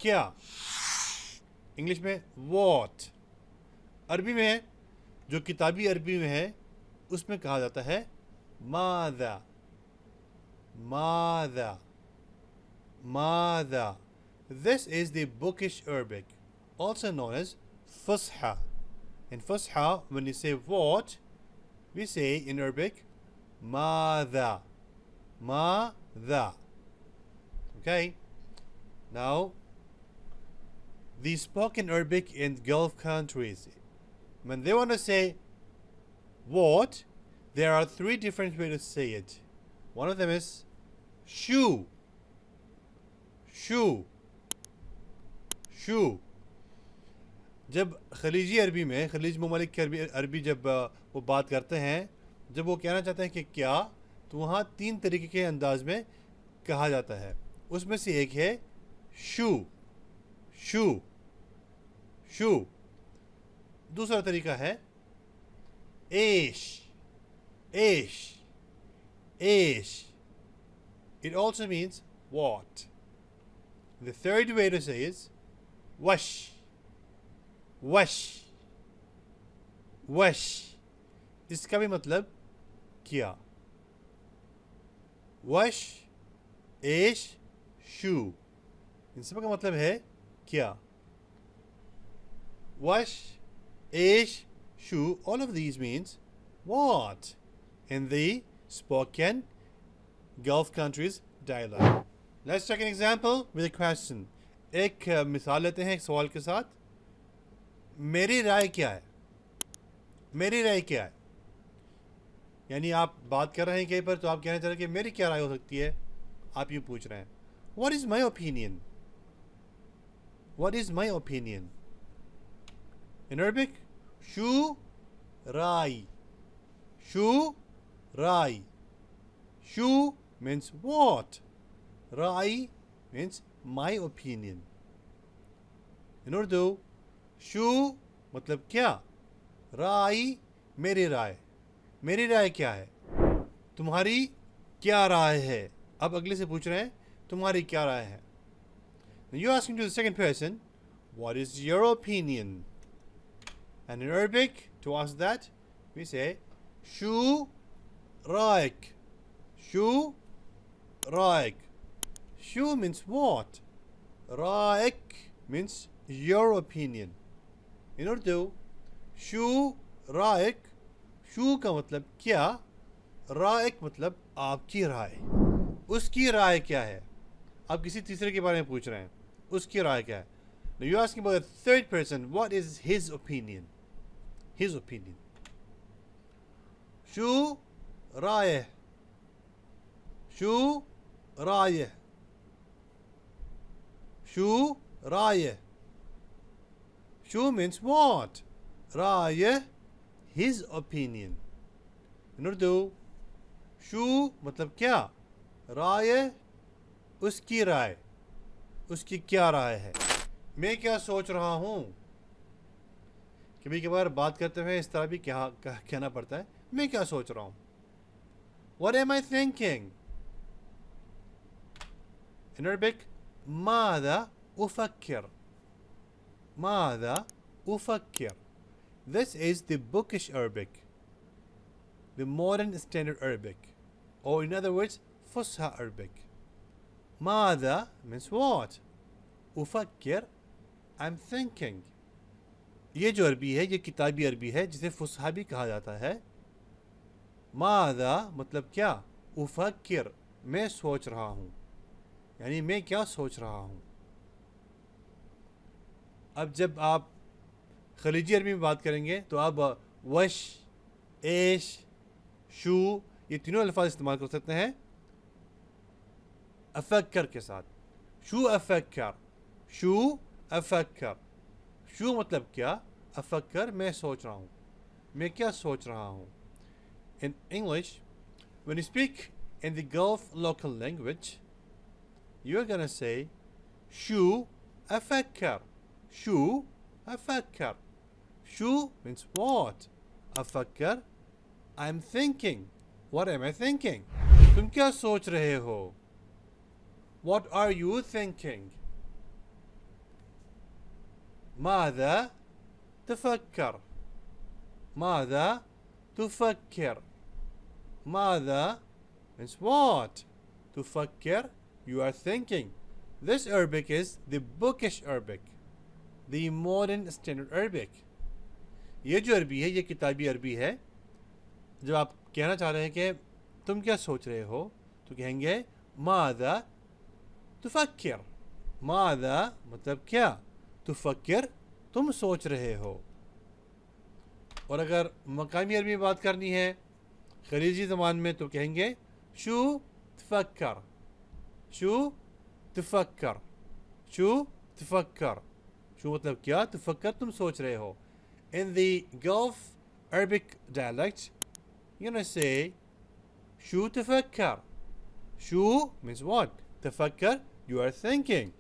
क्या, इंग्लिश में what। अरबी में जो किताबी अरबी में है उसमें कहा जाता है मादा, मादा, मादा। This is the bookish Arabic, also known as fusha. In fusha, when you say what, we say in Arabic mada, mada. Okay? Now, the spoken Arabic in Gulf countries, when they want to say what, there are three different ways to say it. One of them is shoe, shoe, shoe. जब खलीजी अरबी में, खलीज ममालिक की अरबी जब वो बात करते हैं, जब वो कहना चाहते हैं कि क्या, तो वहाँ तीन तरीके के अंदाज में कहा जाता है। उसमें से एक है शू, शू, शू। दूसरा तरीका है एश, एश, एश। It also means what. The third way to say is wash, wash, wash। इसका भी मतलब किया। wash, एश, शू, इन सब का मतलब है क्या। wash, ash, shoo, all of these means what in the spoken Gulf countries dialect. Let's take an example with a question. एक मिसाल लेते हैं एक सवाल के साथ। मेरी राय क्या है, मेरी राय क्या है। यानी आप बात कर रहे हैं कहीं पर, तो आप कहना चाह रहे हैं कि मेरी क्या राय हो सकती है। आप यूँ पूछ रहे हैं What is my opinion? What is my opinion? In Arabic, shoe Rai, shoe Rai. Shoe means what, rai means my opinion. In Urdu, शू मतलब क्या, राय मेरी राय, मेरी राय क्या है, तुम्हारी क्या राय है। अब अगले से पूछ रहे हैं तुम्हारी क्या राय है। You asking to the second person, what is your opinion? And in Arabic, to ask that, we say shoe रायक, shoe रायक। Shoe means what, रायक means your opinion. In Urdu, शू रायक, शू का मतलब क्या, रायक मतलब आपकी राय, उसकी राय क्या है। आप किसी तीसरे के बारे में पूछ रहे हैं, उसकी राय क्या है। Now you're asking about a third person, what is his opinion? His opinion. Shoe Rai, shoe Rai, shoe Rai. Shoe means what, Rai his opinion. In Urdu, शू मतलब क्या, राय उसकी राय, उसकी क्या राय है। मैं क्या सोच रहा हूँ, कभी कभार बात करते हुए इस तरह भी कहना पड़ता है, मैं क्या सोच रहा हूँ। What am I thinking? In Arabic, ماذا أفكر, ماذا أفكر. This is the bookish Arabic, the modern standard Arabic, or in other words, Fusha Arabic. ماذا means what, أفكر I'm thinking. ये जो अरबी है, ये किताबी अरबी है जिसे फुसहा भी कहा जाता है। मादा मतलब क्या, उफक्र मैं सोच रहा हूँ, यानी मैं क्या सोच रहा हूँ। अब जब आप खलीजी अरबी में बात करेंगे तो आप वश, एश, शू ये तीनों अल्फाज इस्तेमाल कर सकते हैं अफक्र के साथ। शू अफक्र, शू अफक्र। शू मतलब क्या, अफक्र मैं सोच रहा हूँ, मैं क्या सोच रहा हूँ। In English, when you speak in the Gulf local language, you're gonna say show أفكر, show أفكر. Show means what, أفكر I'm thinking. What am I thinking? तुम क्या सोच रहे हो? What are you thinking? ماذا تفكر ماذا تفكر ماذا means what تفكر you are thinking. This Arabic is the bookish Arabic, the modern standard Arabic. ये जो अरबी है ये किताबी अरबी है. जब आप कहना चाह रहे हैं कि तुम क्या सोच रहे हो तो कहेंगे मादा तुफक्किर. मादा मतलब क्या, तुफक्किर तुम सोच रहे हो. और अगर मकामी अरबी में बात करनी है खलीजी ज़बान में तो कहेंगे शू तफक्कर शू तफक्कर शू तफक्कर. शू मतलब क्या, तफक्कर तुम सोच रहे हो. In the Gulf Arabic dialect, you're gonna say show تفكر. Show means what? تفكر, you are thinking.